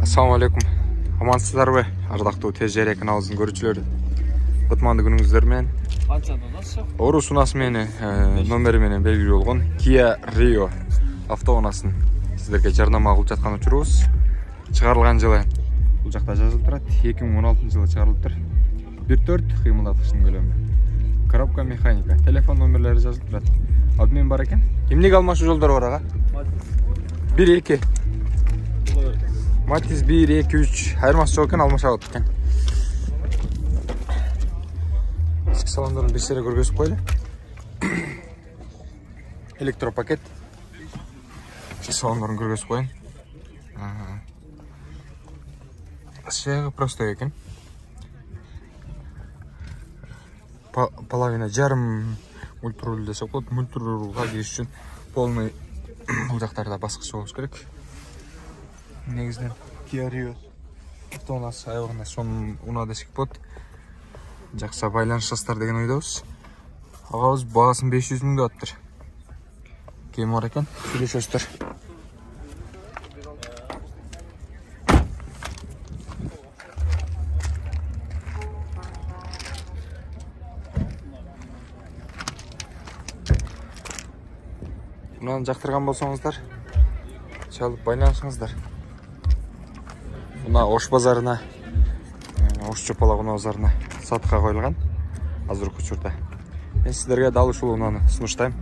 Assalamu alaikum. Амансыздарбы, ардактуу ТЖР каналыбыздын көрүүчүлөрү. Кутмандуу күнүңүздөр менен. Орус унасы менен номери менен белгилүү болгон Kia Rio автоунаасын сиздерге жарнама кылып жаткан учурубуз. Чыгарылган жылы бул жакта жазылып турат. 2016-жылы чыгарылыптыр. 1.4 кыймылдаткычтын көлөмү. Коробка механика, телефон номерлери жазылып турат. Обмен бар экен. Эмнеге алмашуу жолдору бар ага? 1-2. Матиз 1-2-3 айырмасы жок экен, алмаша алат экен. Ички салондорун бир сере көргөзүп койлу. Электропакет. Ички салондорун көргөзүп коюн. Ошого простой экен. Половина жарым мультируль десе болот. Мультирулга кириш үчүн полный бул жактарда баскыч болуш керек. Негизинен Kia Rio автоунасы аягында сонун унаа десек болот. Жакса байланышасыздар деген ойдобуз. Агабыз баасын 500 миң деп аттыр. Кем бар экен? Сүйлөшөсүздөр. Мунаны жактырган болсоңуздар, чалып байланышыңыздар. Мына Ош базарына, Ош Чопалак унаа базарына сатка коюлган азыркы учурда. Мен сиздерге дал ушул унааны сунуштайм.